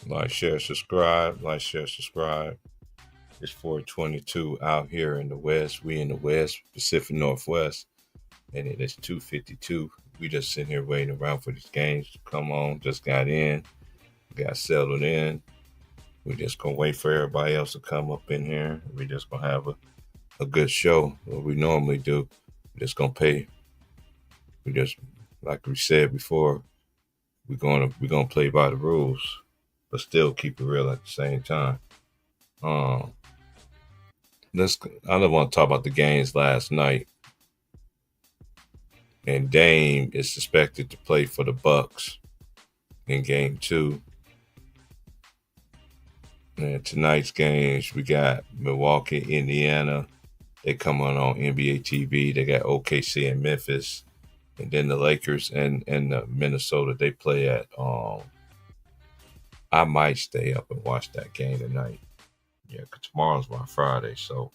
Like, share, subscribe. Like, share, subscribe. It's 422 out here in the West. We in the West, Pacific Northwest, and it is 2:52. We just sitting here waiting around for these games to come on. Just got in, got settled in. We just gonna wait for everybody else to come up in here. We just gonna have a good show. What we normally do. We just gonna pay. We just like we said before. We're gonna play by the rules, but still keep it real at the same time. Um, let's. I don't want to talk about the games last night. And Dame is suspected to play for the Bucks in Game Two. And tonight's games, we got Milwaukee, Indiana. They come on NBA TV. They got OKC and Memphis, and then the Lakers and Minnesota. They play at. I might stay up and watch that game tonight. Yeah, 'cause tomorrow's my Friday, so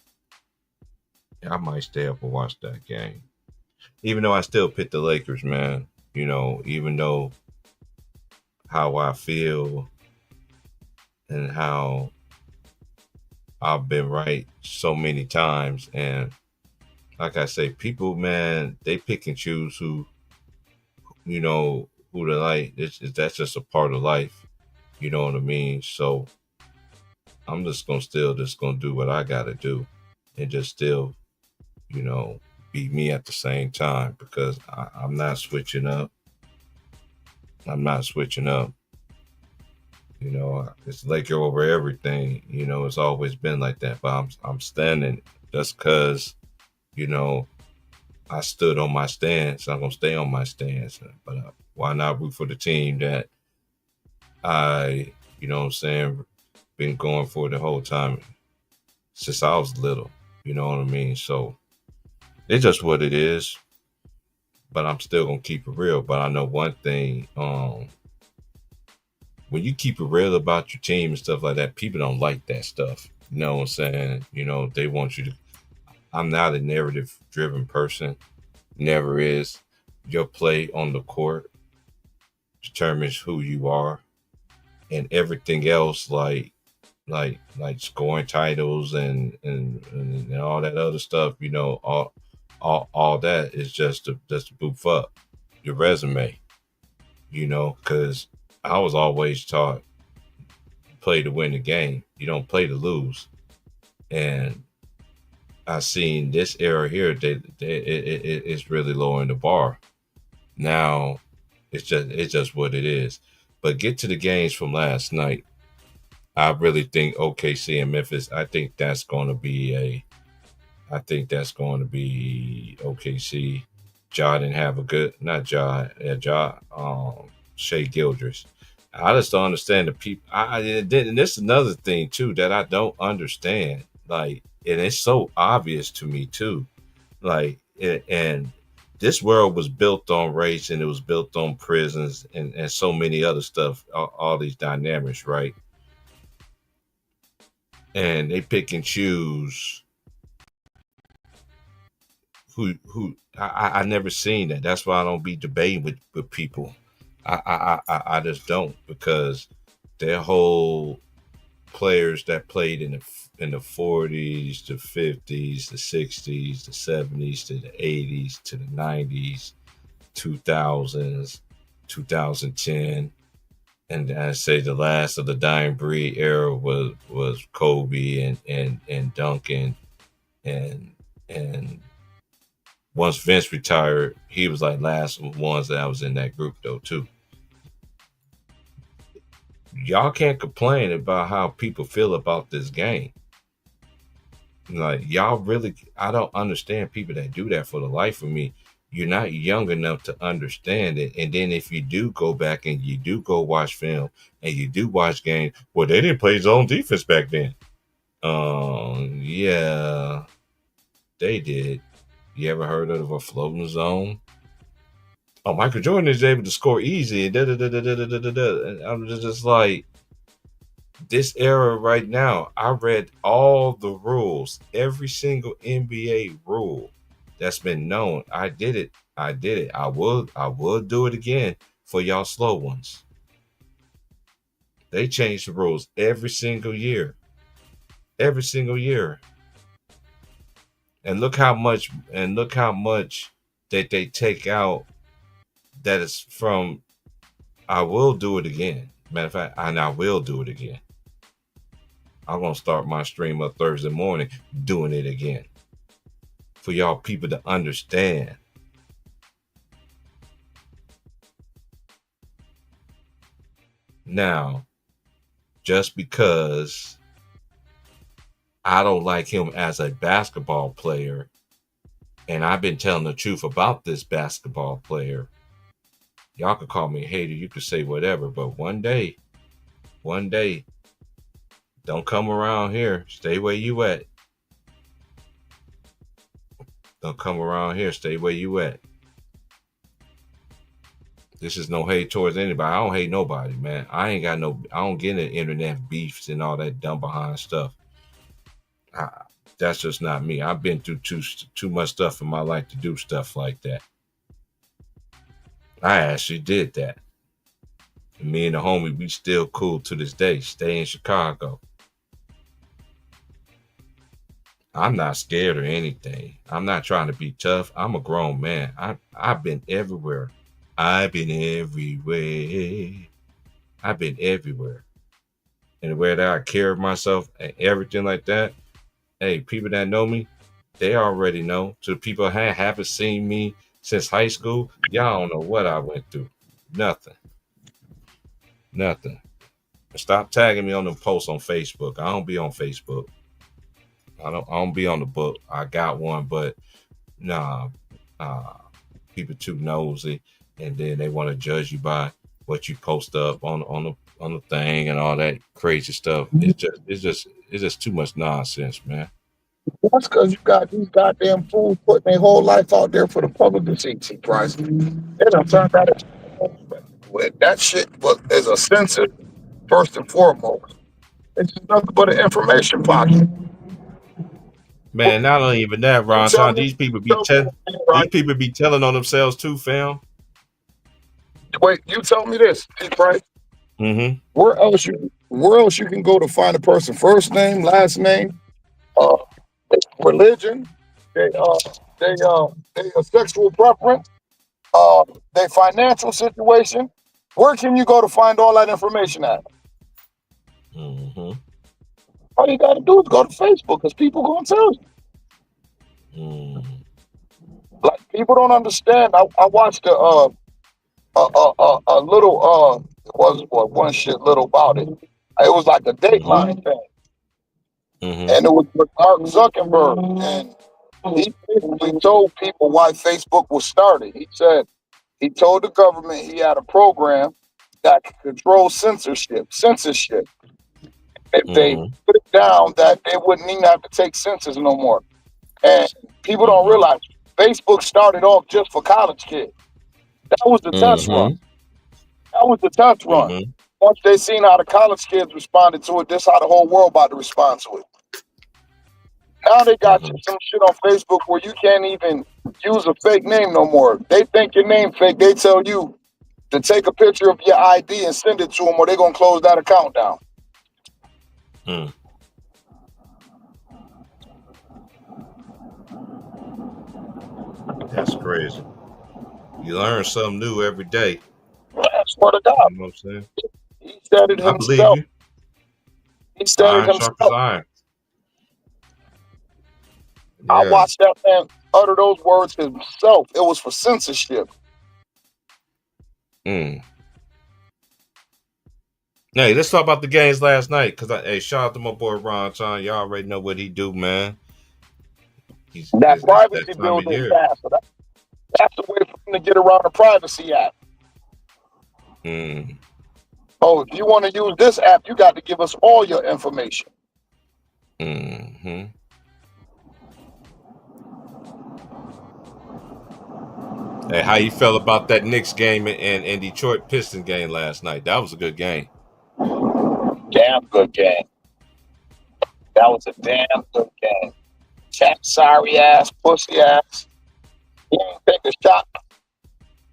yeah, I might stay up and watch that game. Even though I still pick the Lakers, man. Even though how I feel and how I've been right so many times. And like I say, people, man, they pick and choose who they like. That's just a part of life. You know what I mean? So I'm just gonna do what I gotta do and just still, you know, be me at the same time because I'm not switching up. I'm not switching up. It's Laker over everything. It's always been like that. But I'm standing just because, you know, I stood on my stance. I'm gonna stay on my stance. But why not root for the team that I, what I'm saying, been going for the whole time since I was little. You know what I mean? So it's just what it is. But I'm still gonna keep it real. But I know one thing. When you keep it real about your team and stuff like that, people don't like that stuff. You know what I'm saying? They want you to. I'm not a narrative driven person. Never is. Your play on the court determines who you are, and everything else, like scoring titles and all that other stuff. All that is just to boof up your resume. Because I was always taught play to win the game. You don't play to lose. And I seen this era here. It's really lowering the bar. Now it's just what it is. But get to the games from last night. I really think OKC and Memphis. I think that's going to be OKC. Ja didn't have a good, not Ja, yeah, Ja, Shea Gildress. I just don't understand the people. And this is another thing too that I don't understand. Like, and it's so obvious to me too. And this world was built on race and it was built on prisons and so many other stuff. All these dynamics, right? And they pick and choose who I never seen that. That's why I don't be debating with people. I just don't because their whole players that played in the 40s, the 50s, the 60s, the 70s, to the 80s, to the 90s, 2000s, 2010, and I say the last of the dying breed era was Kobe and Duncan and once Vince retired, he was like last ones that I was in that group though too. Y'all can't complain about how people feel about this game. Like y'all really, I don't understand people that do that for the life of me. You're not young enough to understand it. And then if you do go back and you do go watch film and you do watch games, well, they didn't play zone defense back then. Yeah, they did. You ever heard of a floating zone? Oh, Michael Jordan is able to score easy. Da, da, da, da, da, da, da, da. And I'm just like, this era right now, I read all the rules, every single NBA rule that's been known. I did it. I did it. I will do it again for y'all slow ones. They change the rules every single year. Every single year. And look how much that they take out that is from I will do it again. Matter of fact, and I will do it again. I'm gonna start my stream up Thursday morning doing it again. For y'all people to understand. Now, just because I don't like him as a basketball player, and I've been telling the truth about this basketball player, y'all could call me a hater, you could say whatever, but one day, don't come around here. Stay where you at. Don't come around here. Stay where you at. This is no hate towards anybody. I don't hate nobody, man. I don't get into internet beefs and all that dumb behind stuff. That's just not me. I've been through too much stuff in my life to do stuff like that. I actually did that. And me and the homie, we still cool to this day. Stay in Chicago. I'm not scared or anything. I'm not trying to be tough. I'm a grown man. I've been everywhere. I've been everywhere. I've been everywhere. And the way that I carry myself and everything like that, hey, people that know me, they already know. To the people that haven't seen me since high school, y'all don't know what I went through. Nothing. Stop tagging me on them posts on Facebook. I don't be on Facebook. I don't be on the book. I got one, but nah, people too nosy, and then they want to judge you by what you post up on the thing and all that crazy stuff. It's just too much nonsense, man. That's because you got these goddamn fools putting their whole life out there for the public to see, Price. They done turned out that shit is a censor first and foremost. It's just nothing but an information pocket. Man, not only even that, You Ron. tell Son, me, these right? people be telling on themselves too, fam. Wait, you tell me this, Price. Mm-hmm. Where else you can go to find a person first name, last name, uh, religion, they their sexual preference, uh, their financial situation. Where can you go to find all that information at? Mm-hmm. All you got to do is go to Facebook because people gonna tell you. Mm-hmm. Like people don't understand. I watched a little it was one shit little about it. It was like a Mm-hmm. Dateline thing, Mm-hmm. and it was with Mark Zuckerberg, and he basically told people why Facebook was started. He said he told the government he had a program that could control censorship. If they Mm-hmm. put it down, that they wouldn't even have to take census no more. And people don't Mm-hmm. realize Facebook started off just for college kids. That was the test run. Mm-hmm. That was the test run. Mm-hmm. Once they seen how the college kids responded to it, this how the whole world about to respond to it. Now they got you Mm-hmm. some shit on Facebook where you can't even use a fake name no more. They think your name fake. They tell you to take a picture of your ID and send it to them, or they're gonna close that account down. Mm. That's crazy. You learn something new every day. I swear to God, You know what I'm saying? he said it I believe himself. you. He said it Iron sharp as himself. iron. I Yeah. watched that man utter those words himself. It was for censorship. Mm. Hey, let's talk about the games last night. Hey, shout out to my boy Ron John. Y'all already know what he do, man. That It's that privacy time bill of didn't year. pass. So that's the way for him to get around the Privacy Act. Mm. Oh, if you want to use this app, you got to give us all your information. Mm-hmm. Hey, how you felt about that Knicks game and Detroit Pistons game last night? That was a good game. Damn good game. That was a damn good game. Chat sorry ass, pussy ass. He didn't take a shot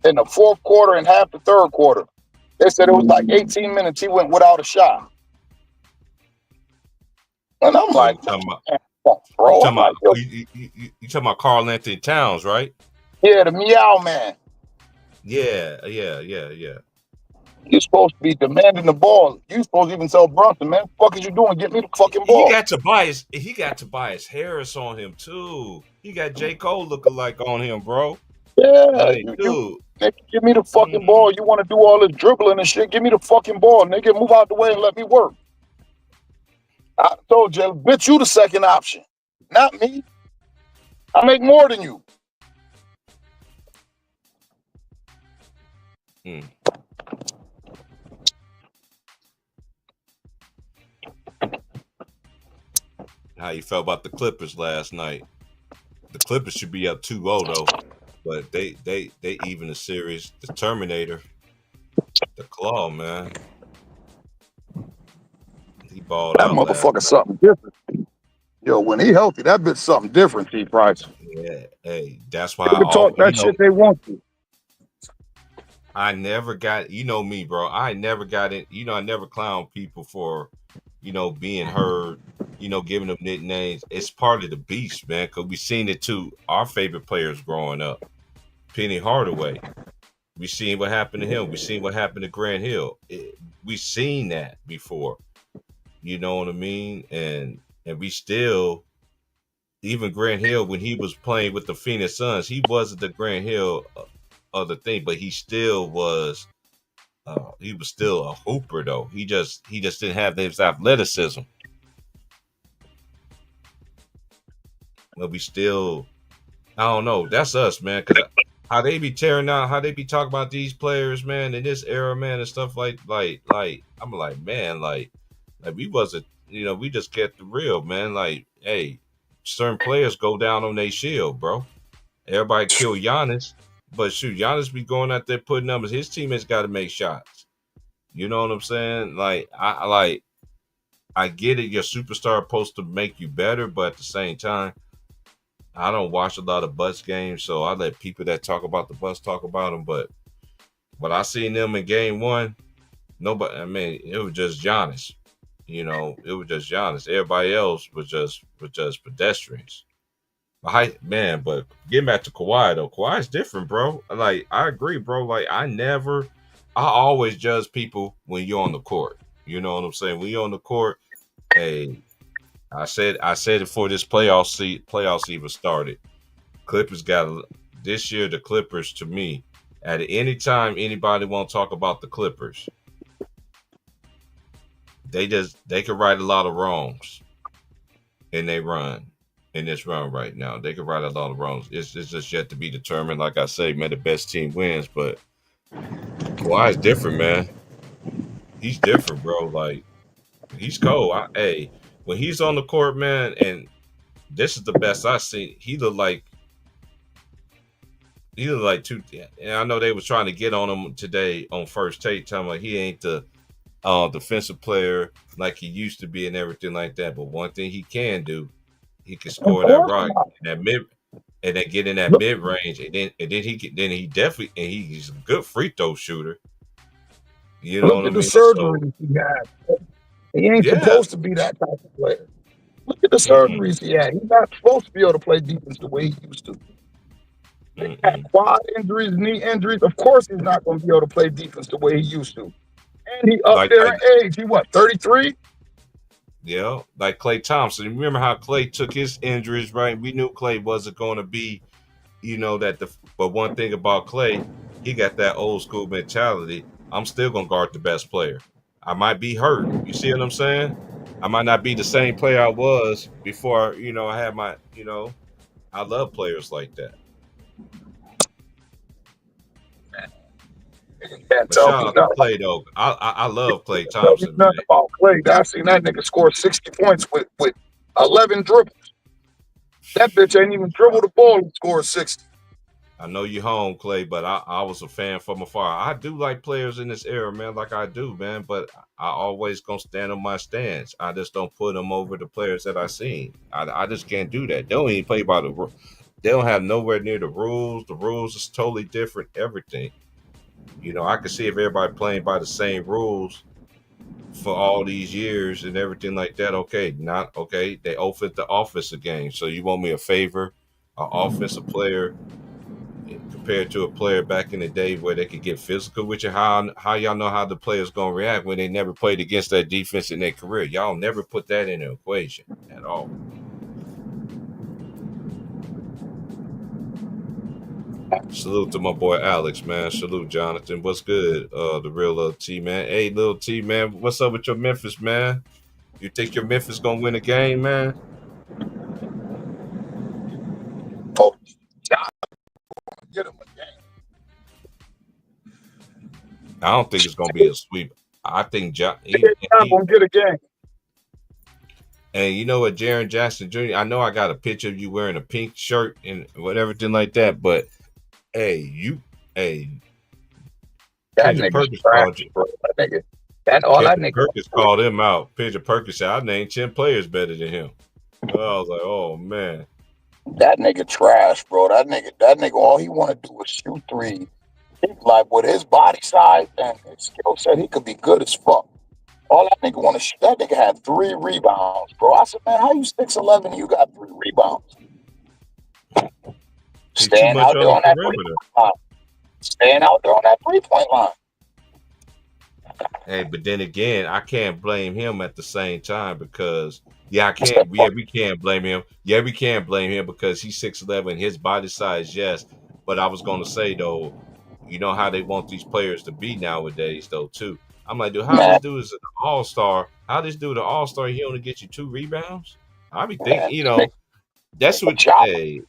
in the fourth quarter and half the third quarter. They said it was like 18 minutes. He went without a shot. And I'm Oh, like, man, bro. I'm like, yo, you talking about Carl Anthony Towns, right? yeah, the meow man. Yeah. You're supposed to be demanding the ball. You supposed to even tell Brunson, man, what the fuck is you doing? Get me the fucking He ball. got Tobias Harris on him too. He got J. Cole lookalike on him, bro. Yeah, Like, you dude. nigga, give me the fucking Mm, ball. You want to do all this dribbling and shit? Give me the fucking ball, nigga. Move out the way and let me work. I told you, bitch, you the second option, not me. I make more than you. mm. How you felt about the Clippers last night? The Clippers should be up 2-0 though, but they even the series. The Terminator, the Claw, man, he balled That out last motherfucker night. something different. Yo, when he healthy, that bitch something different, T Price. Yeah, hey, that's why They can talk that shit they want to. I never got, you know me, bro. I never got it. I never clown people for, being heard, giving them nicknames. It's part of the beast, man. Cause we seen it too. Our favorite players growing up, Penny Hardaway. We seen what happened to him. We seen what happened to Grant Hill. We seen that before. You know what I mean? And we still, even Grant Hill, when he was playing with the Phoenix Suns, he wasn't the Grant Hill of the thing, but he still was. He was still a hooper though. He just didn't have his athleticism. But we still, I don't know. That's us, man. Because how they be tearing out, how they be talking about these players, man, in this era, man, and stuff like. I'm like, man, like we wasn't, we just kept the real, man. Like, hey, certain players go down on their shield, bro. Everybody kill Giannis, but shoot, Giannis be going out there putting numbers. His teammates got to make shots. You know what I'm saying? Like, I get it. Your superstar supposed to make you better, but at the same time, I don't watch a lot of Bucks games, so I let people that talk about the Bucks talk about them. But what I seen them in Game 1, nobody. I mean, it was just Giannis. It was just Giannis. Everybody else was just pedestrians. Man, but getting back to Kawhi though, Kawhi's different, bro. Like I agree, bro. Like I always judge people when you're on the court. You know what I'm saying? When you're on the court, hey, I said it before this playoffs even started. Clippers got this year. The Clippers, to me, at any time anybody want to talk about the Clippers, they could right a lot of wrongs in they run. In this run right now, they could right a lot of wrongs. It's just yet to be determined. Like I say, man, the best team wins. But Kawhi's different, man. He's different, bro. Like he's cold. Hey, when he's on the court, man, and this is the best I've seen. He looked like two. And I know they was trying to get on him today on First Take, telling like he ain't the defensive player like he used to be and everything like that. But one thing he can do, he can Of score that course rock not. in that mid and then get in that Look, mid range, and then he definitely and he's a good free throw shooter. You know look what I at the mean? So surgeries he had. He ain't yeah, supposed to be that type of player. Look at the mm-mm, surgeries he had. He's not supposed to be able to play defense the way he used to. He had mm-mm. quad injuries, knee injuries. Of course, he's not going to be able to play defense the way he used to. And he up there Like in age. He what, 33? yeah, like Klay Thompson. Remember how Klay took his injuries, right? We knew Klay wasn't going to be, that but one thing about Klay, he got that old school mentality. I'm still gonna guard the best player. I might be hurt. You see what I'm saying? I might not be the same player I was before, I had I love players like that. You can't But tell shout me out to nothing. Klay though. I love Klay Tell me Thompson, nothing man. about Clay. I seen that nigga score 60 points with 11 dribbles. That bitch ain't even dribble the ball and score 60. I know you home, Clay, but I was a fan from afar. I do like players in this era, man, like I do, man. But I always gonna stand on my stance. I just don't put them over the players that I seen. I just can't do that. They don't even play by the. They don't have nowhere near the rules. The rules is totally different. Everything. You know, I can see if everybody playing by the same rules for all these years and everything like that. Okay, not okay. They offered the offensive game, so you want me a favor, an offensive player compared to a player back in the day where they could get physical with you. How y'all know how the player's gonna react when they never played against that defense in their career? Y'all never put that in the equation at all. Salute to my boy Alex, man. Salute Jonathan. What's good? The real little T man. Hey, little T man, what's up with your Memphis, man? You think your Memphis gonna win a game, man? Oh, God, get him a game. I don't think it's gonna be a sweep. I think I'm gonna get a game. and you know what, Jaren Jackson Jr. I know I got a picture of you wearing a pink shirt and whatever, thing like that. But hey, That Pigeon nigga's Perkins trash, called you. bro. That nigga. That all that Pigeon nigga. Perkins called him out. Pigeon Perkins said, "I named 10 players better than him." I was like, "Oh man." That nigga trash, bro. That nigga. All he want to do is shoot three. He's like with his body size and his skill set, he could be good as fuck. All that nigga want to shoot. That nigga had 3 rebounds, bro. I said, man, how you 6'11" and you got 3 rebounds? He's too Staying much out on there the on that 3 perimeter. point line. Staying out there on that 3 point line. Hey, but then again, I can't blame him at the same time because yeah, I That's that can't. Yeah, fuck. we can't blame him. Yeah, we can't blame him because he's 6'11", his body size, yes. But I was gonna say though, you know how they want these players to be nowadays though too. I'm like, dude, how Man, this dude is an all star? How this dude an all star? He only get you 2 rebounds. I be thinking, man, nigga, that's what. Ja, Hey,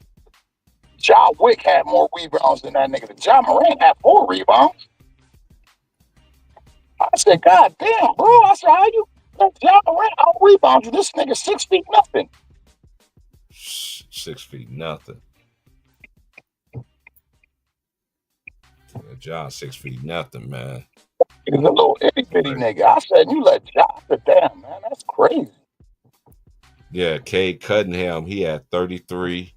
Ja Wick had more rebounds than that nigga. Ja Morant had 4 rebounds. I said, God damn, bro. I said, how you let Ja Morant out rebound you? This nigga 6 feet nothing. 6 feet nothing. John 6 feet nothing, man. He's a little itty bitty nigga. I said, you let Ja. I said, damn, man, that's crazy. Yeah, Cade Cunningham, he had 33.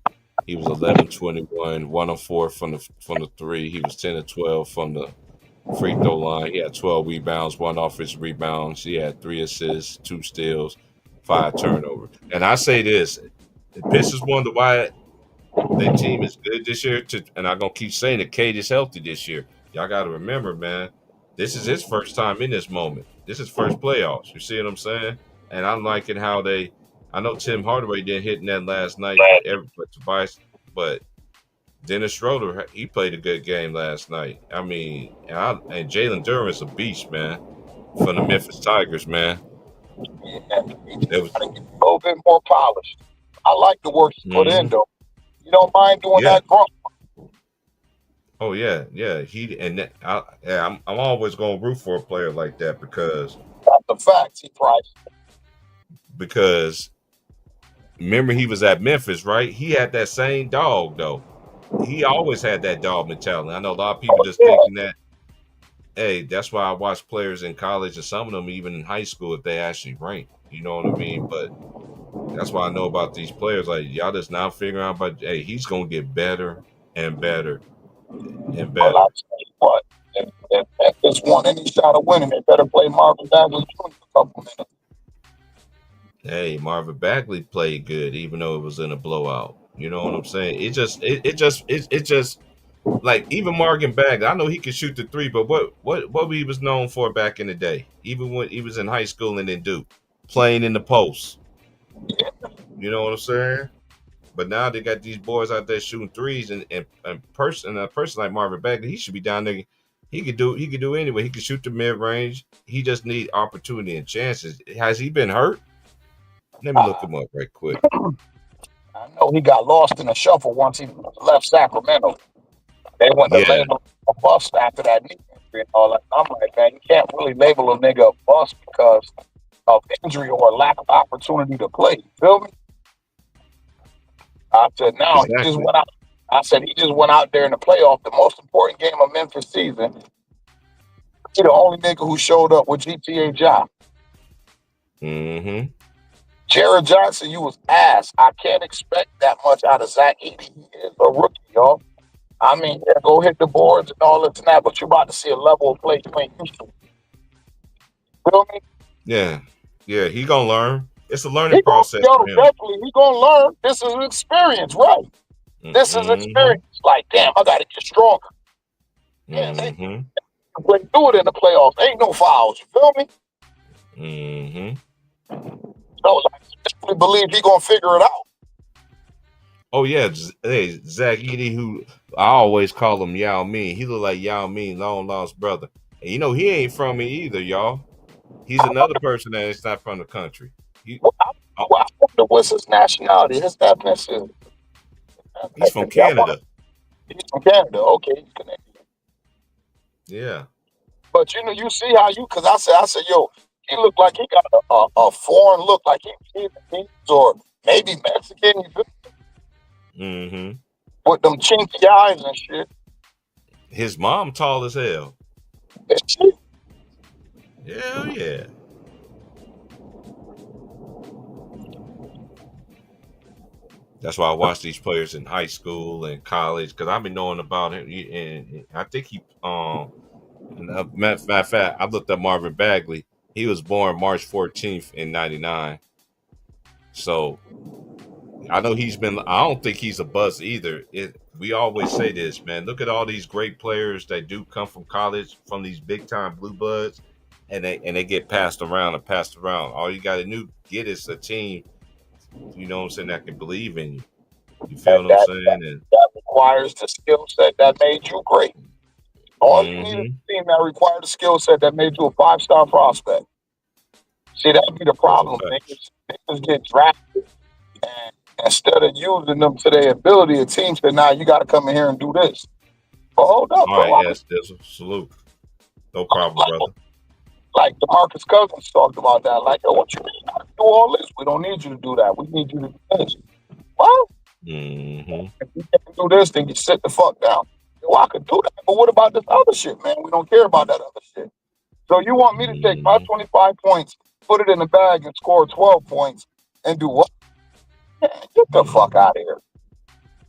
He was 11-21, 1 of 4 from the three. He was 10 of 12 from the free throw line. He had 12 rebounds, 1 offensive rebounds. He had 3 assists, 2 steals, 5 turnovers. And I say this, the Pistons wonder why their team is good this year. And I'm gonna keep saying that Cade is healthy this year. Y'all got to remember, man, this is his first time in this moment. This is first playoffs. You see what I'm saying? And I'm liking how they. I know Tim Hardaway didn't hit in that last night, but Tobias, but Dennis Schroeder, he played a good game last night. I mean, and Jalen Duren is a beast, man, from the Memphis Tigers, man. Yeah, he It just was, got to get a little bit more polished. I like the work he put in, mhm. though. You don't mind doing Yeah. that grunt. Oh yeah, yeah. I'm always gonna root for a player like that That's the facts. He priced. because remember he was at Memphis, right? He had that same dog though. He always had that dog mentality. I know a lot of people just Yeah, thinking that. Hey, that's why I watch players in college and some of them even in high school if they actually rank. You know what I mean? But that's why I know about these players. Like y'all just now figuring out, but hey, he's gonna get better and better and well, I'll better. tell you what. If Memphis want any shot of winning, they better play Marvin Bagley Jr. a couple minutes. Hey, Marvin Bagley played good, even though it was in a blowout. You know what I'm saying? It just like even Morgan Bagley. I know he can shoot the three, but what he was known for back in the day, even when he was in high school and in Duke, playing in the post. You know what I'm saying? But now they got these boys out there shooting threes, and a person like Marvin Bagley, he should be down there. He could do anyway. He could shoot the mid range. He just need opportunity and chances. Has he been hurt? Let me look Uh, him up right quick. I know he got lost in the shuffle once he left Sacramento. They went to Yeah, label him a bust after that knee injury and all that. I'm like, man, you can't really label a nigga a bust because of injury or lack of opportunity to play. You feel me? I said, now he just exactly. went out. I said, he just went out there in the playoff, the most important game of Memphis season. He the only nigga who showed up with GTA job. Mm-hmm. Jared Johnson, you was ass. I can't expect that much out of Zach Edey. He is a rookie, y'all. I mean, yeah, go hit the boards and all this and that, but you about to see a level of play you ain't used to. Feel me? Yeah, yeah, he gonna learn. It's a learning He going process yo, for him. definitely he gonna learn. This is an experience, right? This is Mm-hmm. experience. Like, damn, I gotta get stronger. Man, they Mm-hmm. play through it in the playoffs. Ain't no fouls. You feel me? Mm-hmm. So like, I definitely believe he gonna figure it out. Oh yeah, hey Zach Eady, who I always call him Yao Ming. He look like Yao Ming, long lost brother. And you know he ain't from me either, y'all. He's I another wonder, person that is not from the country. He, I uh, I wonder what's his nationality, his ethnicity. he's from I wonder, Canada. he's from Canada. Okay, he's Canadian. Yeah, But you know, you see how you because I said, yo, he looked like he got a foreign look, like he Vietnamese or maybe Mexican. You feel me? mm-hmm. With them chinky eyes and shit. His mom tall as hell. And shit. Hell yeah. That's why I watch these players in high school and college because I've been knowing about him. And I think he matter of fact, I looked up Marvin Bagley. He was born March 14th in '99. So I know he's been. I don't think he's a bust either. We always say this, man. Look at all these great players that do come from college, from these big time blue buds, and they get passed around and passed around. All you got to get is a team, you know what I'm saying, that can believe in you. You feel And what I'm saying? And that requires the skill set that made you great. All you need is mm-hmm, a team that required the skill set that made you a 5-star prospect. See, that'd be the that's a problem. fact. Niggas get drafted, and instead of using them to their ability, a team said, "Nah, you got to come in here and do this." But hold up, All bro. right, yes, there's a salute. No problem, Like, brother. like DeMarcus Cousins talked about that. Like, yo, what you mean? I do all this. We don't need you to do that. We need you to do this. Well, Mm-hmm. if you can't do this, then you sit the fuck down. Yo, I could do that. But what about this other shit, man? We don't care about that other shit. So you want me to take my Mm-hmm. 25 points, put it in the bag, and score 12 points, and do what? Man, get the fuck Mm-hmm. out of here.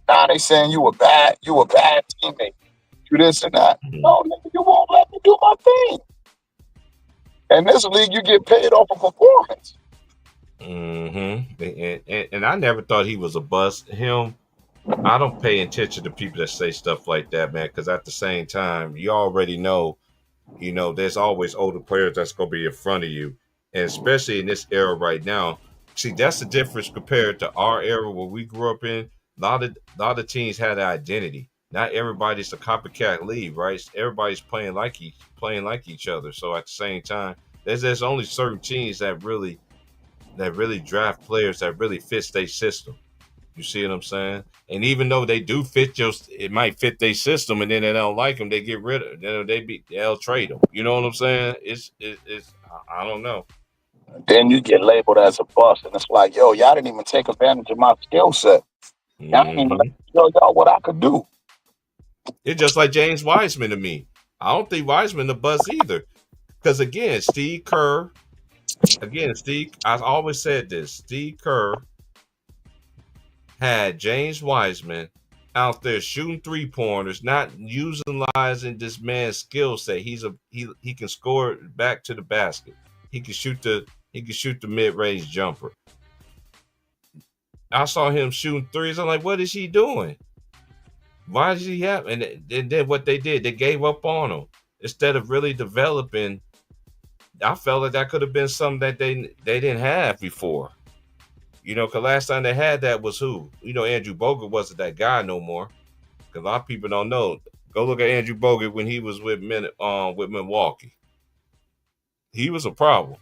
Now they saying you a bad teammate. Do this and that. Mm-hmm. No, nigga, you won't let me do my thing. In this league, you get paid off of performance. Mm-hmm. And I never thought he was a bust. Him, I don't pay attention to people that say stuff like that, man, because at the same time, you already know, there's always older players that's going to be in front of you. And especially in this era right now. See, that's the difference compared to our era where we grew up in. A lot of teams had an identity. Not everybody's a copycat league, right? Everybody's playing like each other. So at the same time, there's only certain teams that really draft players that really fits their system. You see what I'm saying? And even though they do fit it might fit their system, and then they don't like them, they get rid of. They'll trade them. You know what I'm saying? It's I don't know. Then you get labeled as a bust, and it's like, yo, y'all didn't even take advantage of my skill set. Y'all didn't even let Hmm. me show y'all what I could do. It's just like James Wiseman to me. I don't think Wiseman the bust either, because again, Steve Kerr. Again, Steve. I always said this. Steve Kerr had James Wiseman out there shooting 3 pointers, not utilizing this man's skill set. He can score back to the basket. He can shoot the mid range jumper. I saw him shooting threes. I'm like, what is he doing? Why does he have? And then what they did, they gave up on him instead of really developing. I felt like that could have been something that they didn't have before. Because last time they had that was who? Andrew Bogut wasn't that guy no more. Because a lot of people don't know. Go look at Andrew Bogut when he was with Milwaukee. He was a problem.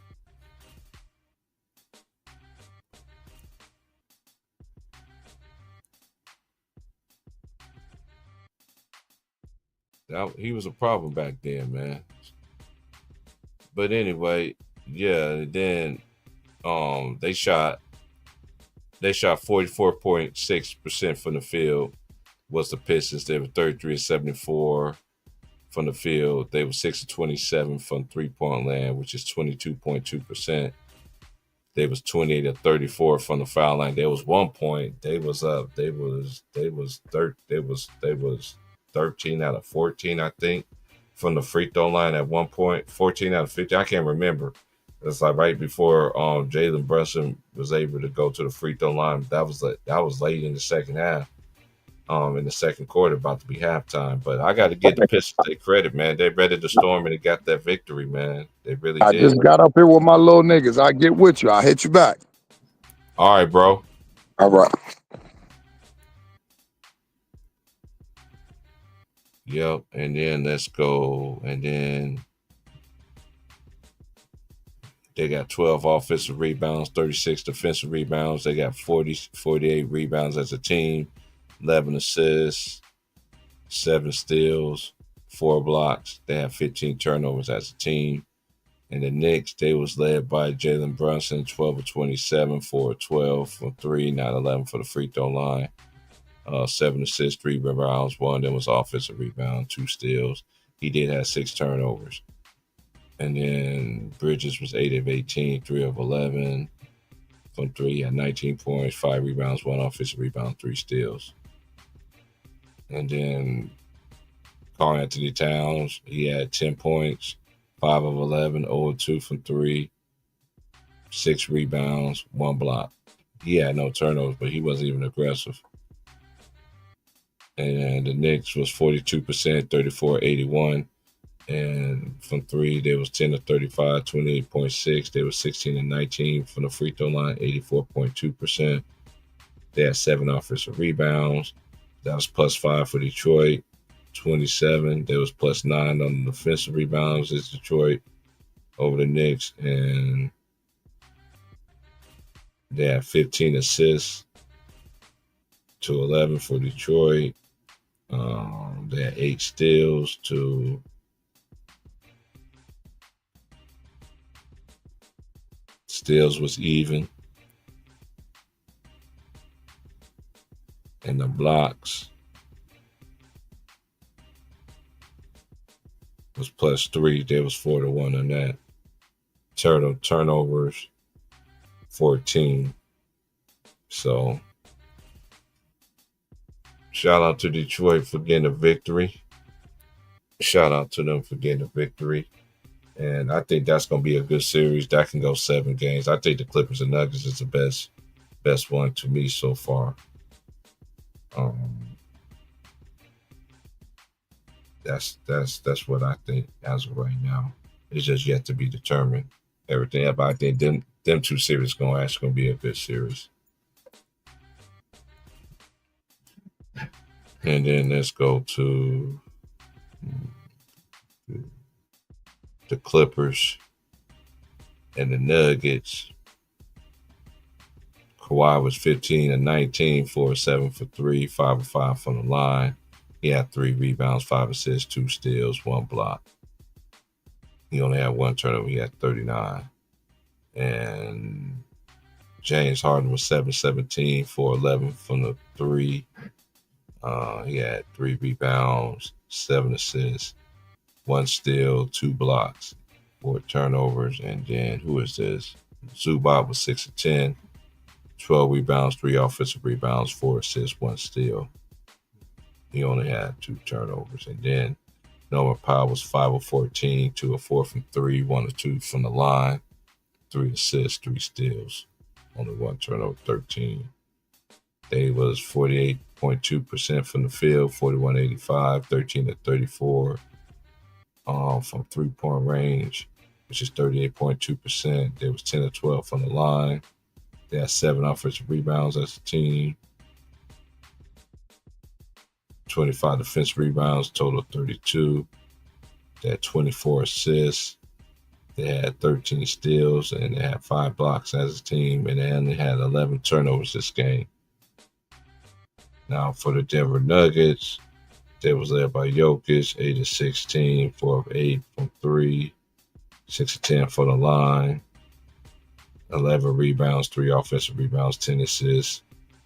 He was a problem back then, man. But anyway, yeah. Then they shot 44.6% from the field. Was the Pistons? They were 33-74 from the field. They were 6-27 from 3-point land, which is 22.2%. They was 28-34 from the foul line. There was 1 point. They was up. They was 13 out of 14, I think, from the free throw line at one point. 14 out of 50. I can't remember. It's like right before Jalen Brunson was able to go to the free throw line. That was late in the second half. In the second quarter, about to be halftime. But I got to give the Pistons their credit, man. They readied the storm and they got that victory, man. They really I did. just got up here with my little niggas. I get with you. I hit you back. All right, bro. All right. Yep. And then let's go. And then they got 12 offensive rebounds, 36 defensive rebounds. They got 48 rebounds as a team, 11 assists, 7 steals, 4 blocks. They have 15 turnovers as a team. And the Knicks, they was led by Jalen Brunson, 12 of 27, 4 of 12 from 3, 9 11 for the free throw line. 7 assists, 3 rebounds. One of them was offensive rebound, 2 steals. He did have 6 turnovers. And then Bridges was 8 of 18, 3 of 11 from 3. He had 19 points, 5 rebounds, 1 offensive rebound, 3 steals. And then Karl-Anthony Towns, he had 10 points, 5 of 11, 0 of 2 from 3, 6 rebounds, 1 block. He had no turnovers, but he wasn't even aggressive. And the Knicks was 42%, 34-81. And from 3, they was 10 of 35, 28.6. They was 16 and 19 from the free throw line, 84.2%. They had 7 offensive rebounds. That was plus 5 for Detroit. 27. They was plus 9 on the defensive rebounds. It's Detroit over the Knicks. And they had 15 assists to 11 for Detroit. They had 8 steals to steals was even. And the blocks was plus 3. There was 4 to 1 on that. Turnovers 14. So shout out to Detroit for getting a victory. Shout out to them for getting a victory. And I think that's going to be a good series. That can go 7 games. I think the Clippers and Nuggets is the best one to me so far. That's what I think as of right now. It's just yet to be determined. Everything else, I think them 2 series going to be a good series. And then let's go to the Clippers and the Nuggets. Kawhi was 15 and 19, 4 of 7 for 3, 5 of 5 from the line. He had 3 rebounds, 5 assists, 2 steals, 1 block. He only had 1 turnover. He had 39. And James Harden was 7-17, 4-11 from the 3. He had 3 rebounds, 7 assists, 1 steal, 2 blocks, 4 turnovers. And then who is this? Zubac was 6 of 10, 12 rebounds, 3 offensive rebounds, 4 assists, 1 steal. He only had 2 turnovers. And then Norman Powell was 5 of 14, 2 of 4 from 3, 1 of 2 from the line, 3 assists, 3 steals, only 1 turnover, 13. They was 48.2% from the field, 41-85, 13 of 34 from 3-point range, which is 38.2%. They was 10 of 12 from the line. They had 7 offensive rebounds as a team. 25 defensive rebounds, total 32. They had 24 assists. They had 13 steals, and they had 5 blocks as a team, and they only had 11 turnovers this game. Now for the Denver Nuggets, they was led by Jokic, 8 of 16, 4 of 8 from 3, 6 of 10 for the line, 11 rebounds, 3 offensive rebounds, 10 assists,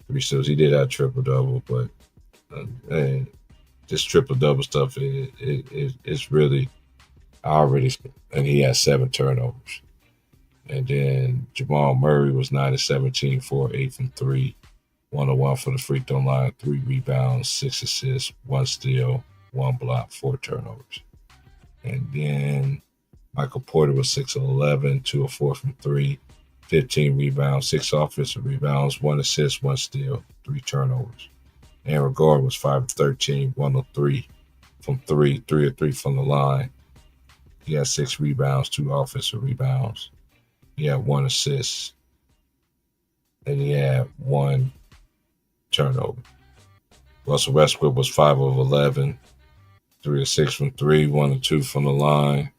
3 steals. He did have triple-double, but this triple-double stuff is really already, and he had 7 turnovers. And then Jamal Murray was 9 of 17, 4 of 8 from 3, 1 of 1 for the free throw line, 3 rebounds, 6 assists, 1 steal. 1 block, 4 turnovers. And then Michael Porter was 6 of 11, 2 of 4 from 3, 15 rebounds, 6 offensive rebounds, 1 assist, 1 steal, 3 turnovers. Aaron Gordon was 5 of 13, 1 of 3 from 3, 3 of 3 from the line. He had 6 rebounds, 2 offensive rebounds. He had 1 assist, and he had 1 turnover. Russell Westbrook was 5 of 11, 3 of 6 from 3, 1 of 2 from the line,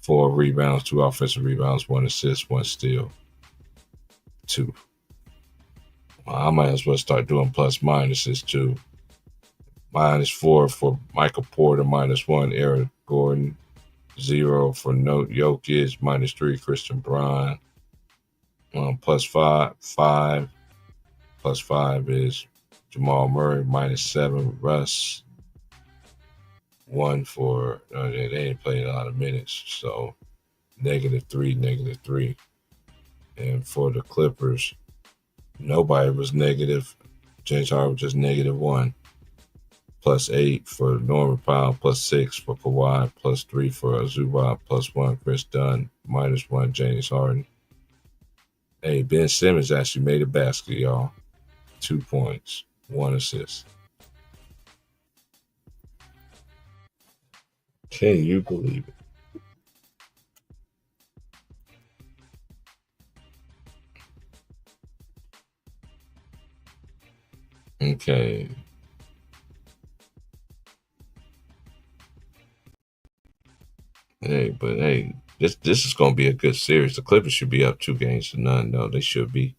4 rebounds, 2 offensive rebounds, 1 assist, 1 steal, 2. Well, I might as well start doing plus minuses too. -4 for Michael Porter, -1 Eric Gordon, 0 for Jokic, -3 Christian Braun. +5 is Jamal Murray, -7 Russ. 1 for they ain't playing a lot of minutes, so -3. And for the Clippers, nobody was negative. James Harden was just -1. +8 for Norman Powell, +6 for Kawhi, +3 for Zubac, +1 Chris Dunn, -1 James Harden. Hey, Ben Simmons actually made a basket, y'all. 2 points, 1 assist. Can you believe it? Okay. Hey, this is gonna be a good series. The Clippers should be up 2-0. No, they should be.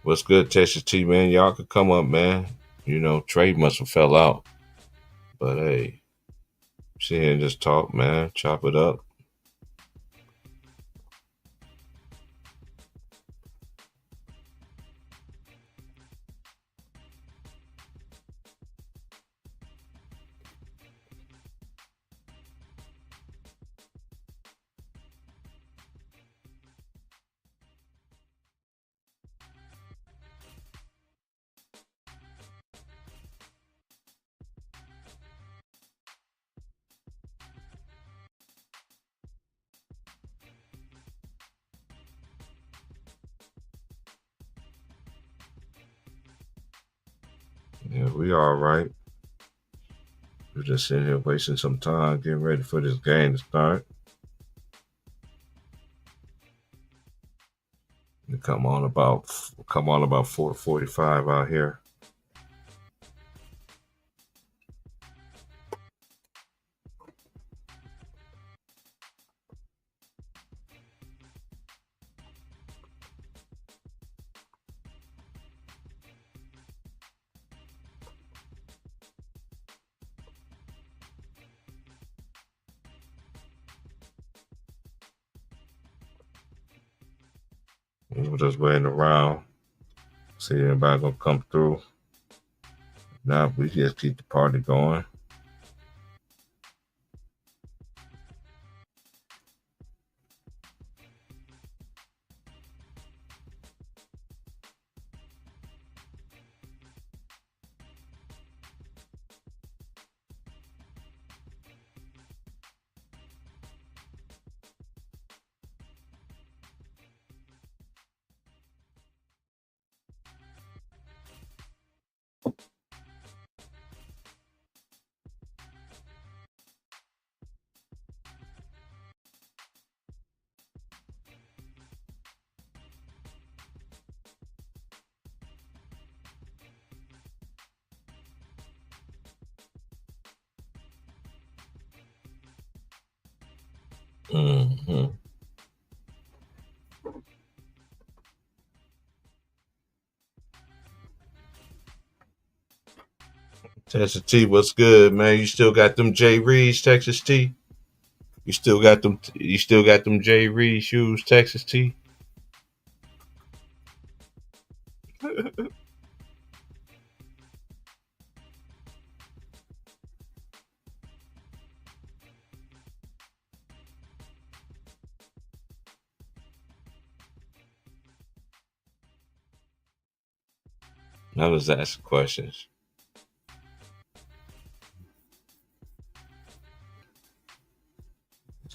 What's good, Texas T, man? Y'all could come up, man. Trade must have fell out. But hey, sit here and just talk, man. Chop it up. Yeah, we all right. We're just sitting here wasting some time, getting ready for this game to start. And come on about 4:45 out here. We're just waiting around. See anybody gonna come through. Now we just keep the party going. Mm-hmm. Texas T, what's good, man? You still got them J Reeds, Texas T? You still got them? You still got them J Reed shoes, Texas T? I was asking questions.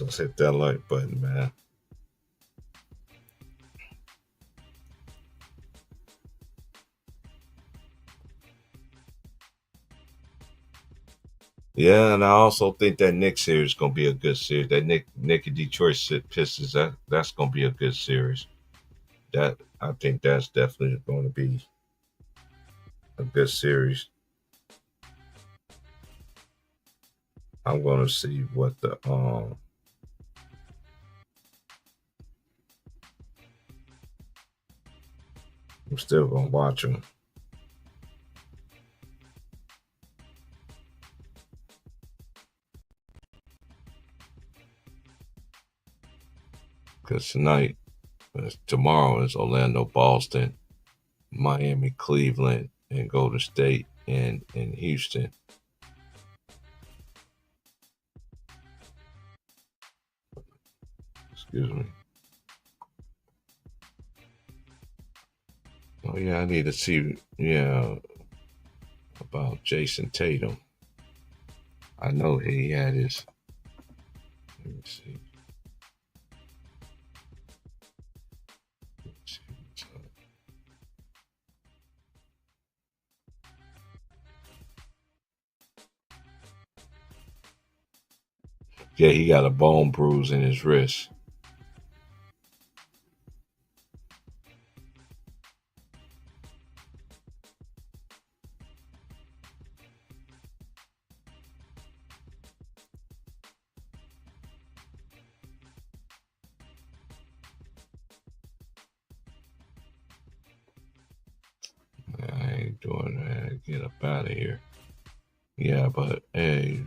Just hit that like button, man. Yeah, and I also think that Nick series is gonna be a good series. That Nick and Detroit Pistons, that's gonna be a good series. That I think that's definitely going to be a good series. I'm gonna see what the I'm still gonna watch them because tomorrow is Orlando, Boston, Miami, Cleveland, and Golden State and Houston. Excuse me. Oh yeah, I need to see about Jason Tatum. I know he had his. Let me see. Yeah, he got a bone bruise in his wrist. I ain't doing that. Get up out of here. Yeah, but hey,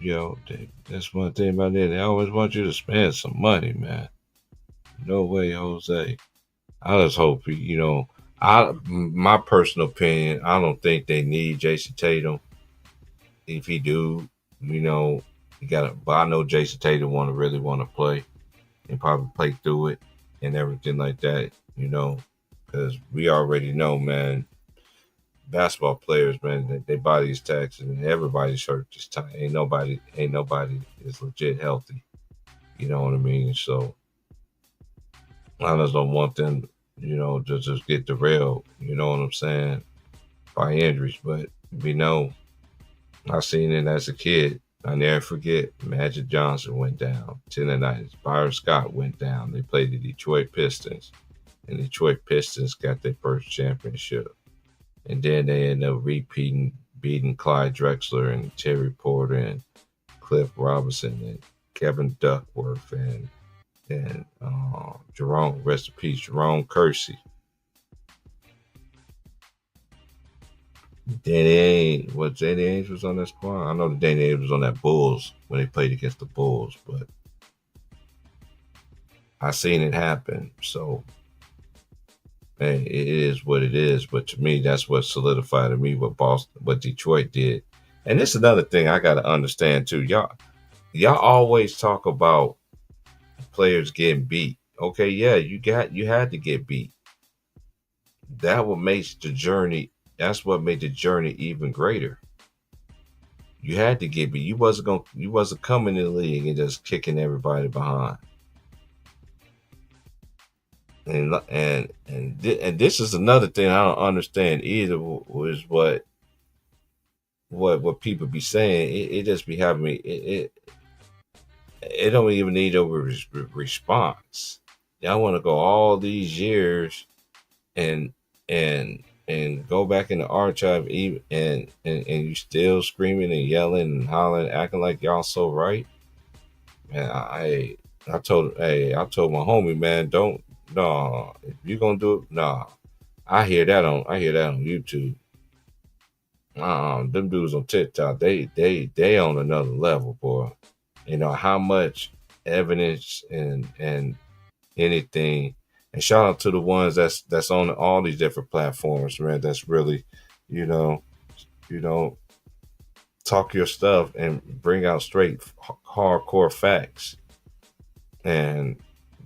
that's one thing about it. They always want you to spend some money, man. No way, Jose. I just hope my personal opinion. I don't think they need Jason Tatum. If he do, you know, you got to. But I know Jason Tatum really want to play and probably play through it and everything like that. Because we already know, man. Basketball players, man, they body is taxed and everybody's hurt this time. Ain't nobody is legit healthy. You know what I mean? So I just don't want them, to just get derailed. You know what I'm saying? By injuries, but we know I seen it as a kid. I never forget Magic Johnson went down. Tendonitis. Byron Scott went down. They played the Detroit Pistons, and the Detroit Pistons got their first championship. And then they ended up beating Clyde Drexler and Terry Porter and Cliff Robinson and Kevin Duckworth and Jerome, rest in peace, Jerome Kersey. Danny Ainge was on that squad. I know that Danny Ainge was on that Bulls when they played against the Bulls, but I seen it happen. So hey, it is what it is. But to me, that's what solidified to me what Detroit did. And this is another thing I gotta understand too. Y'all always talk about players getting beat. Okay, yeah, you had to get beat. That what makes the journey. That's what made the journey even greater. You had to get beat. You wasn't coming in the league and just kicking everybody behind. And this is another thing I don't understand either. Was what people be saying. It just be having me. It don't even need a response. Y'all want to go all these years and and go back in the archive and you still screaming and yelling and hollering, acting like y'all so right. Man, I told my homie, man, don't no, if you gonna do it, no. I hear that on YouTube. Them dudes on TikTok, they on another level, boy. You know how much evidence and anything. And shout out to the ones that's on all these different platforms, man. That's really, you know, you know, talk your stuff and bring out straight hardcore facts. And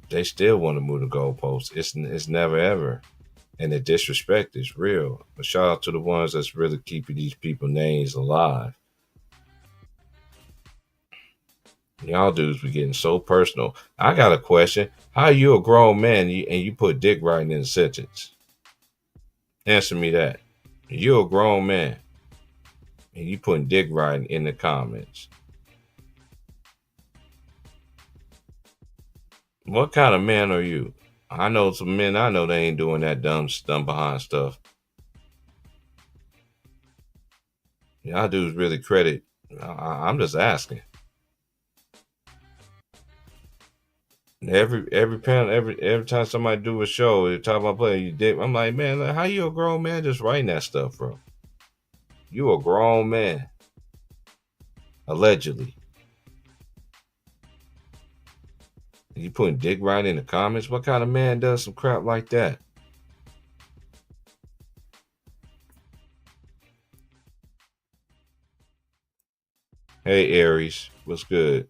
they still want to move the goalposts. It's never ever. And the disrespect is real. But shout out to the ones that's really keeping these people names alive. Y'all dudes be getting so personal. I got a question. How you a grown man and you put dick riding in a sentence? Answer me that. You a grown man and you putting dick riding in the comments. What kind of man are you? I know some men I know they ain't doing that dumb behind stuff. Y'all dudes really credit. I'm just asking. Every time somebody do a show, they talk about playing you dick. I'm like, man, how you a grown man just writing that stuff, bro? You a grown man, allegedly. You putting dick right in the comments? What kind of man does some crap like that? Hey Aries, what's good?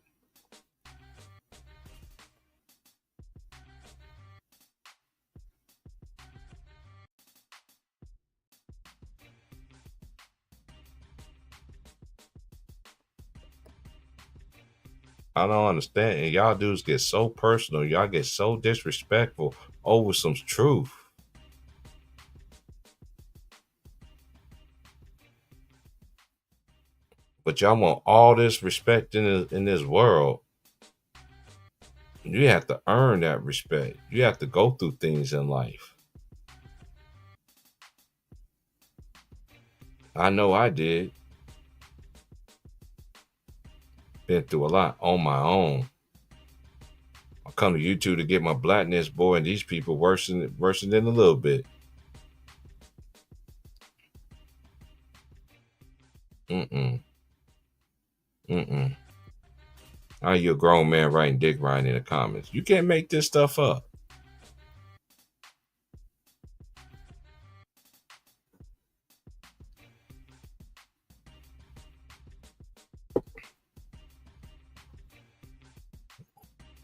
I don't understand. And y'all dudes get so personal. Y'all get so disrespectful over some truth. But y'all want all this respect in this world. You have to earn that respect. You have to go through things in life. I know I did. Been through a lot on my own. I come to YouTube to get my blackness, boy, and these people worse than a little bit. Mm-mm. Mm-mm. How you a grown man writing dick riding in the comments? You can't make this stuff up.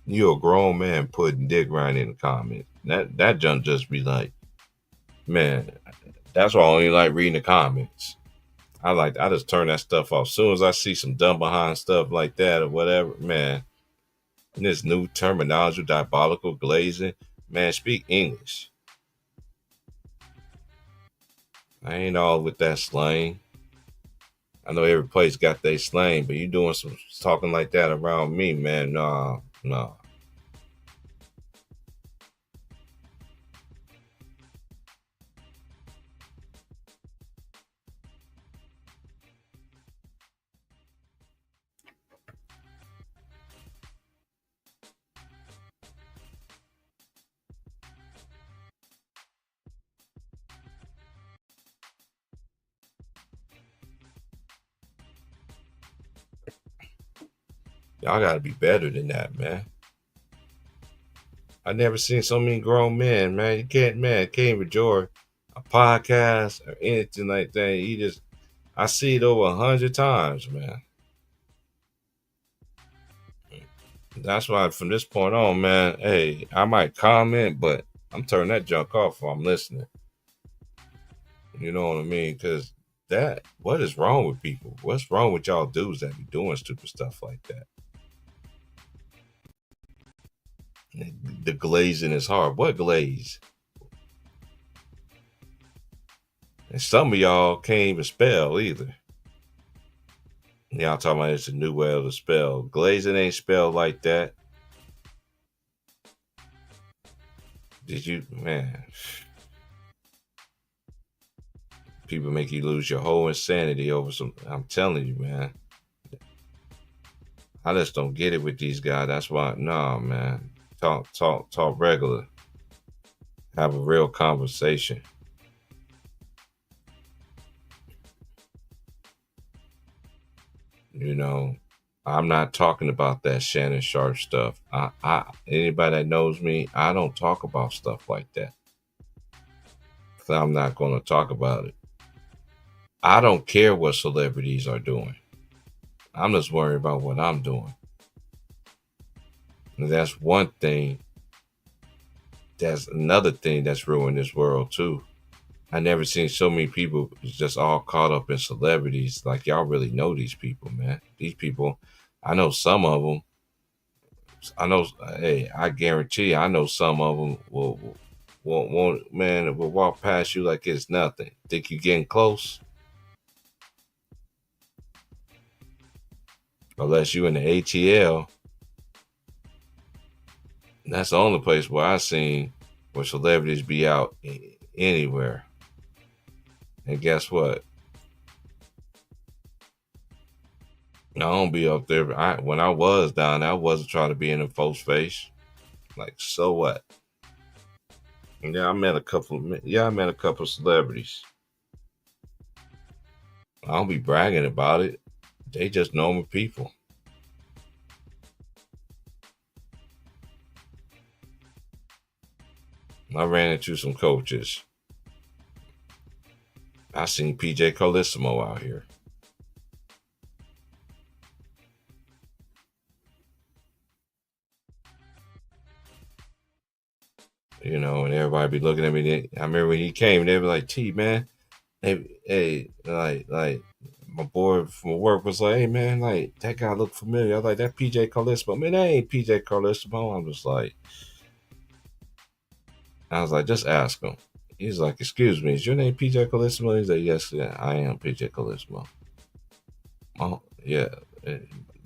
You a grown man putting dick riding in the comments. That junk just be like, man, that's why I only like reading the comments. I just turn that stuff off. As soon as I see some dumb behind stuff like that or whatever, man. And this new terminology, diabolical glazing, man, speak English. I ain't all with that slang. I know every place got their slang, but you doing some talking like that around me, man. Nah, nah. Y'all gotta be better than that, man. I never seen so many grown men, man. Can't enjoy a podcast or anything like that. I see it over 100 times, man. That's why from this point on, man, hey, I might comment, but I'm turning that junk off while I'm listening. You know what I mean? Because what is wrong with people? What's wrong with y'all dudes that be doing stupid stuff like that? The glazing is hard. What glaze? And some of y'all can't even spell either. Y'all talking about it's a new way to spell. Glazing ain't spelled like that. Did you, man? People make you lose your whole insanity over some. I'm telling you, man. I just don't get it with these guys. That's why, nah, man. Talk regular. Have a real conversation. You know, I'm not talking about that Shannon Sharp stuff. Anybody that knows me, I don't talk about stuff like that. So I'm not going to talk about it. I don't care what celebrities are doing. I'm just worried about what I'm doing. And that's one thing. That's another thing that's ruined this world too. I never seen so many people just all caught up in celebrities. Like y'all really know these people, man. These people, I know some of them. I know. Hey, I guarantee. I know some of them won't man will walk past you like it's nothing. Think you getting close, unless you in the ATL. That's the only place where I seen where celebrities be out anywhere. And guess what? I don't be up there. When I was down there, I wasn't trying to be in a folks' face. Like, so what? Yeah, I met a couple. Yeah, I met a couple of celebrities. I don't be bragging about it. They just normal people. I ran into some coaches. I seen PJ Colissimo out here. And everybody be looking at me. I remember when he came, they were like, "T man, hey, like my boy from work was like, hey man, like that guy looked familiar." I was like, "That PJ Colissimo, man, that ain't PJ Colissimo." I was like, "Just ask him." He's like, "Excuse me, is your name PJ Colissimo?" He's like, "Yes, yeah, I am PJ Colissimo." Oh yeah.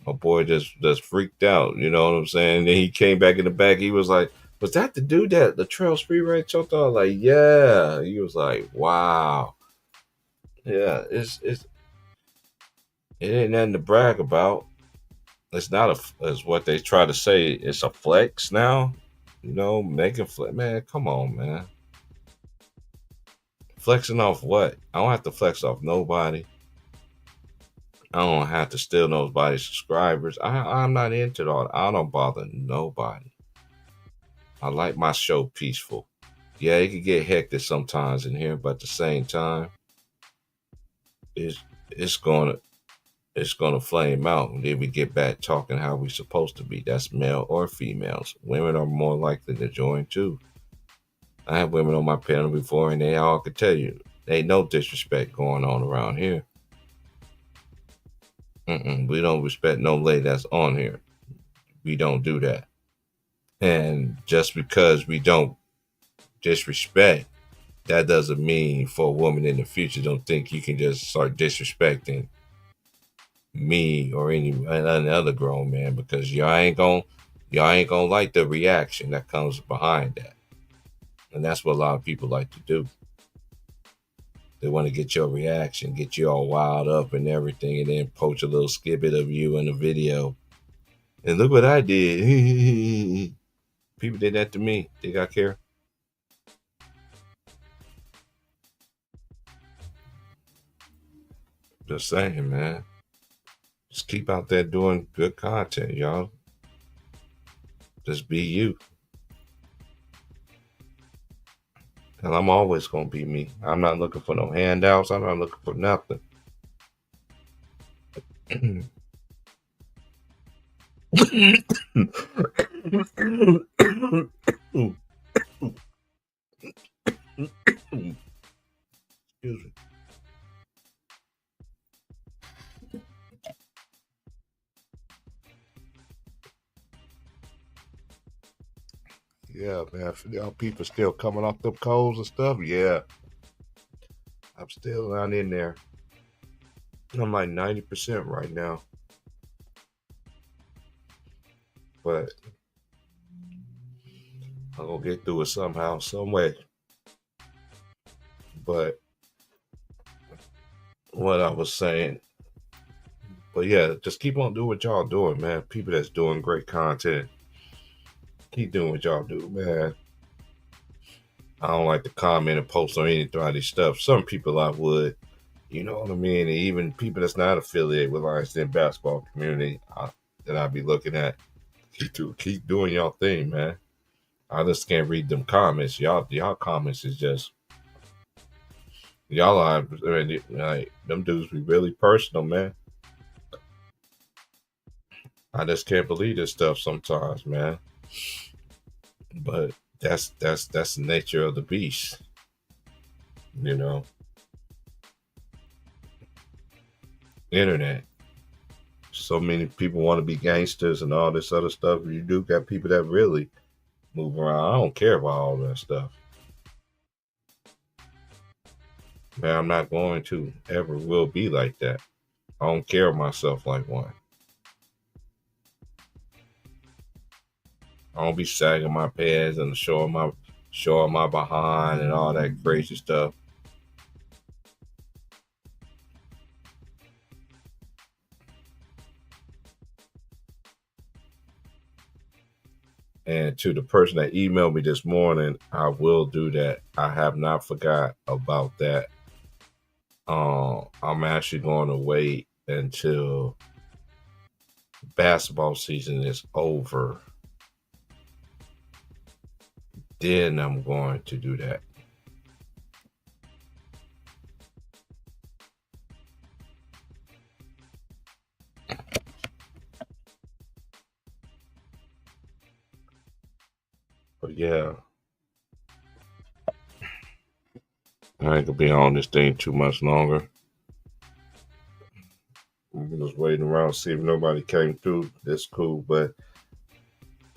My boy just freaked out, you know what I'm saying? Then he came back in the back. He was like, "Was that the dude that the Trail Speed Race choked on?" Like, yeah. He was like, "Wow, yeah." It ain't nothing to brag about. It's not as what they try to say. It's a flex now. Making flex. Man, come on, man. Flexing off what? I don't have to flex off nobody. I don't have to steal nobody's subscribers. I'm not into all. I don't bother nobody. I like my show peaceful. Yeah, it can get hectic sometimes in here, but at the same time, it's it's gonna it's gonna flame out. And then we get back talking how we supposed to be. That's male or females. Women are more likely to join too. I have women on my panel before, and they all could tell you ain't no disrespect going on around here. We don't respect no lady that's on here. We don't do that. And just because we don't disrespect, that doesn't mean for a woman in the future don't think you can just start disrespecting me or any other grown man, because y'all ain't gonna like the reaction that comes behind that. And that's what a lot of people like to do. They want to get your reaction, get you all wild up and everything, and then poach a little snippet of you in a video. And look what I did. People did that to me. Think I care? Just saying, man. Just keep out there doing good content, y'all. Just be you. And I'm always gonna be me. I'm not looking for no handouts. I'm not looking for nothing. Excuse me. Yeah, man. For y'all people still coming off them coals and stuff. Yeah, I'm still not in there. I'm like 90% right now. But I'm gonna get through it somehow, some way. But what I was saying, but yeah, just keep on doing what y'all doing, man. People that's doing great content, keep doing what y'all do, man. I don't like to comment and post on anything about this stuff. Some people I would, you know what I mean? And even people that's not affiliated with Lions Den basketball community that I be looking at, keep doing y'all thing, man. I just can't read them comments. Y'all comments is just y'all are like them dudes be really personal, man. I just can't believe this stuff sometimes, man. But that's the nature of the beast, you know. Internet. so many people want to be gangsters and all this other stuff. You do got people that really move around. I don't care about all that stuff. Man, I'm not going to ever will be like that. I don't care myself like one. I don't be sagging my pants and showing my behind and all that crazy stuff. And to the person that emailed me this morning, I will do that. I have not forgot about that. I'm actually going to wait until basketball season is over. Then I'm going to do that. But yeah, I ain't gonna be on this thing too much longer. I'm just waiting around to see if nobody came through. That's cool, but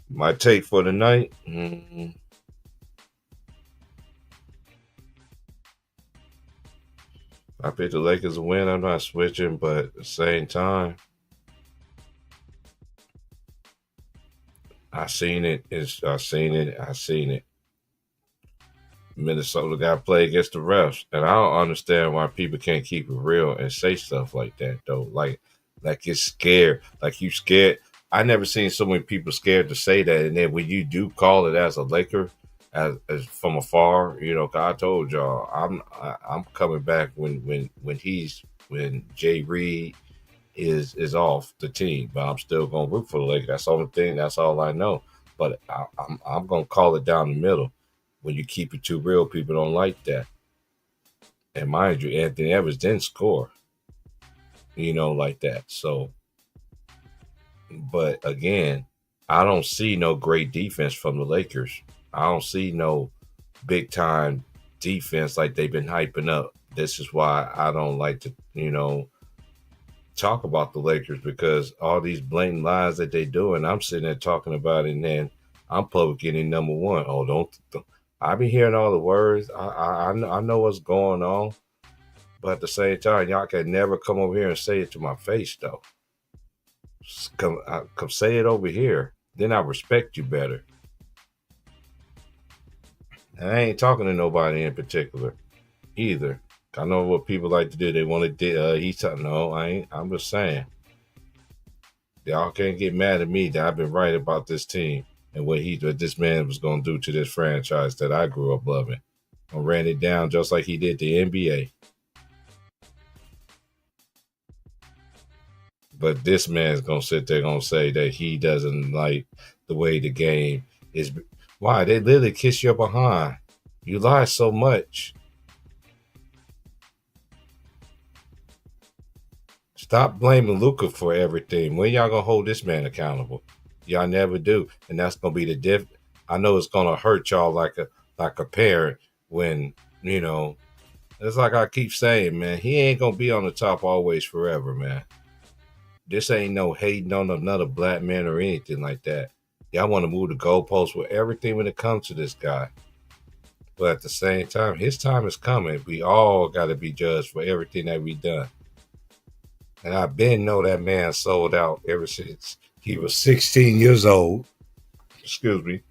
my take for the night. I picked the Lakers to win. I'm not switching, but at the same time, I seen it. I seen it. I seen it. Minnesota got to play against the refs, and I don't understand why people can't keep it real and say stuff like that though. Like you're scared, like you scared. I never seen so many people scared to say that, and then when you do call it as a Laker, as from afar, you know, 'cause I told y'all I'm coming back when Jay Reed is off the team, but I'm still gonna root for the Lakers. That's the only thing. That's all I know. But I'm gonna call it down the middle. When you keep it too real, people don't like that. And mind you, Anthony Edwards didn't score, you know, like that. So, but again, I don't see no great defense from the Lakers. I don't see no big time defense like they've been hyping up. This is why I don't like to, you know, talk about the Lakers because all these blatant lies that they do, and I'm sitting there talking about it, and then I'm public getting number one. Oh, don't I be hearing all the words. I know what's going on, but at the same time, y'all can never come over here and say it to my face though. Come say it over here. Then I respect you better. And I ain't talking to nobody in particular either. I know what people like to do. They want to he's talking. No, I ain't. I'm just saying. Y'all can't get mad at me that I've been right about this team and what this man was going to do to this franchise that I grew up loving. I ran it down just like he did the NBA. But this man's going to sit there and say that he doesn't like the way the game is. Why? They literally kiss your behind. You lie so much. Stop blaming Luka for everything. When y'all gonna hold this man accountable? Y'all never do, and that's gonna be the diff. I know it's gonna hurt y'all like a parent when you know. It's like I keep saying, man. He ain't gonna be on the top always forever, man. This ain't no hating on another black man or anything like that. Y'all want to move the goalposts with everything when it comes to this guy. But at the same time, his time is coming. We all got to be judged for everything that we done. And I've been know that man sold out ever since he was 16 years old. Excuse me.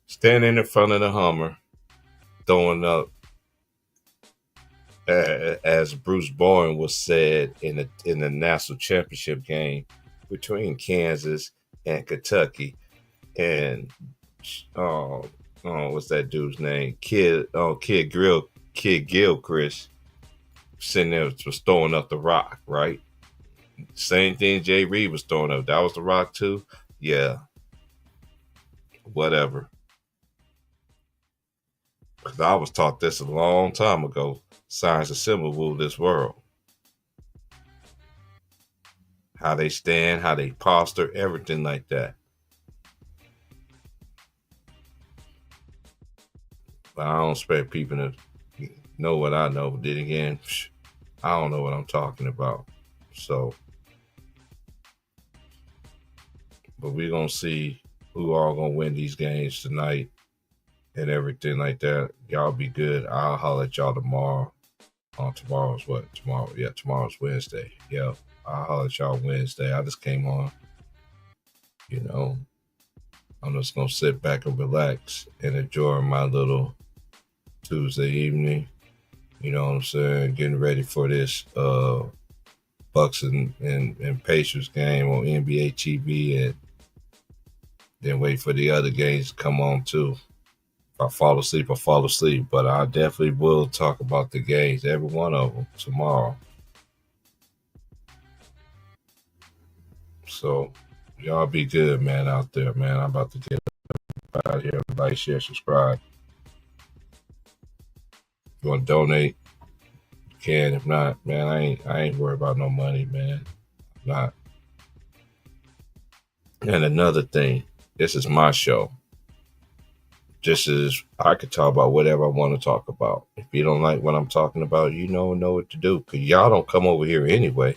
Standing in front of the Hummer, throwing up, as Bruce Bowen was said in the national championship game between Kansas and Kentucky, and what's that dude's name? Kid Gilchrist sitting there was throwing up the rock, right? Same thing Jay Reed was throwing up. That was the rock too. Yeah. Whatever. Because I was taught this a long time ago. Signs and symbols rule this world. How they stand, how they posture, everything like that. But I don't expect people to know what I know. But then again, I don't know what I'm talking about. So, but we're gonna see who all gonna win these games tonight and everything like that. Y'all be good. I'll holler at y'all tomorrow. Tomorrow's what? Tomorrow? Yeah, tomorrow's Wednesday. Yeah, I'll holler at y'all Wednesday. I just came on. You know, I'm just gonna sit back and relax and enjoy my little Tuesday evening. You know what I'm saying? Getting ready for this Bucks and Pacers game on NBA TV, and then wait for the other games to come on too. If I fall asleep, I fall asleep. But I definitely will talk about the games, every one of them, tomorrow. So y'all be good, man, out there, man. I'm about to get out of here. Like, share, subscribe. If you want to donate, you can. If not, man, I ain't worried about no money, man. I'm not. And another thing, this is my show. Just as I could talk about whatever I want to talk about. If you don't like what I'm talking about, you know what to do. Cause y'all don't come over here anyway.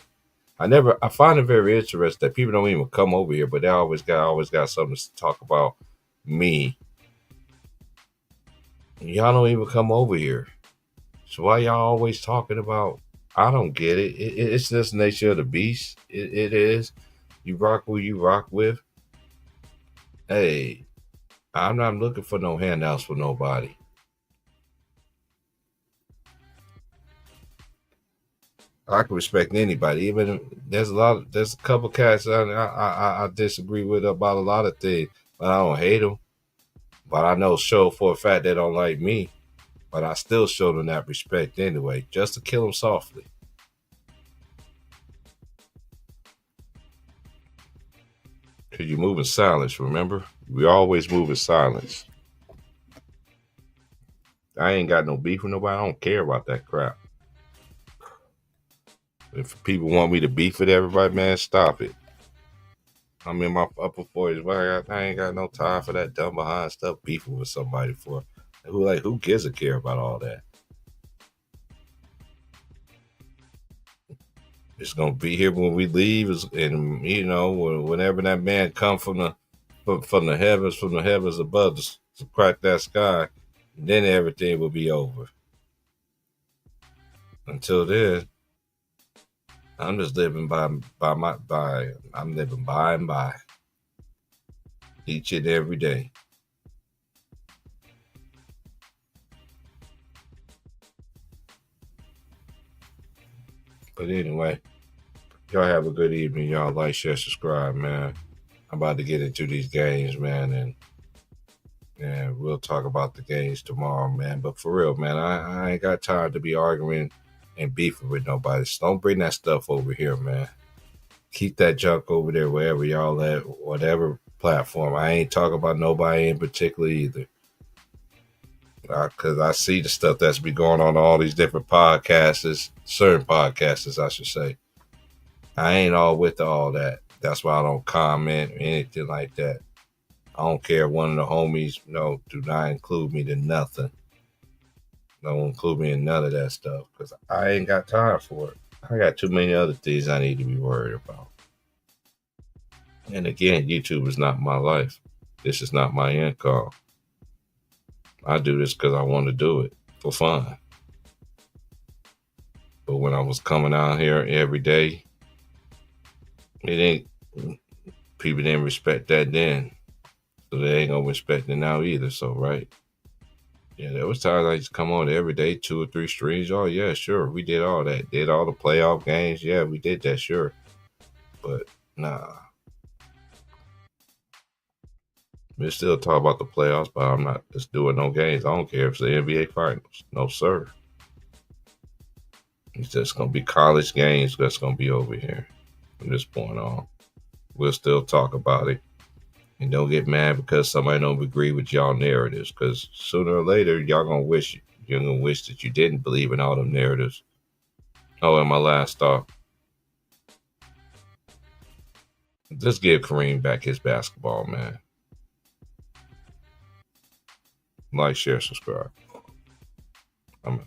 I find it very interesting that people don't even come over here, but they always got something to talk about me. Y'all don't even come over here. So why y'all always talking about? I don't get it. It's just nature of the beast. It is. You rock who you rock with. Hey, I'm not looking for no handouts for nobody. I can respect anybody. Even there's a couple cats I disagree with about a lot of things, but I don't hate them. But I know show for a fact they don't like me. But I still show them that respect anyway, just to kill them softly. Cause you move in silence. Remember, we always move in silence. I ain't got no beef with nobody. I don't care about that crap. If people want me to beef with everybody, man, stop it. I'm in my upper 40s. Well, I ain't got no time for that dumb behind stuff beefing with somebody for. Who gives a care about all that? It's gonna be here when we leave, and whenever that man come from the heavens above to crack that sky, then everything will be over. Until then, I'm just living I'm living by and by each and every day. But anyway, y'all have a good evening. Y'all like, share, subscribe, man. I'm about to get into these games, man, and we'll talk about the games tomorrow, man. But for real, man, I ain't got time to be arguing and beefing with nobody. So don't bring that stuff over here, man. Keep that junk over there wherever y'all at, whatever platform. I ain't talking about nobody in particular either. Because I see the stuff that's be going on all these different podcasts, certain podcasts, I should say. I ain't all with all that. That's why I don't comment or anything like that. I don't care. One of the homies, do not include me to nothing. Don't include me in none of that stuff because I ain't got time for it. I got too many other things I need to be worried about. And again, YouTube is not my life. This is not my income. I do this because I want to do it for fun. But when I was coming out here every day, people didn't respect that then. So they ain't gonna respect it now either. So, right? Yeah, there was times I used to come on every day, 2 or 3 streams. Oh, yeah, sure. We did all that. Did all the playoff games. Yeah, we did that, sure. But, nah. We still talk about the playoffs, but I'm not just doing no games. I don't care if it's the NBA Finals. No, sir. It's just going to be college games that's going to be over here from this point on. We'll still talk about it. And don't get mad because somebody don't agree with y'all narratives. Because sooner or later, you're gonna wish that you didn't believe in all them narratives. Oh, and my last thought. Just give Kareem back his basketball, man. Like, share, subscribe. I'm out.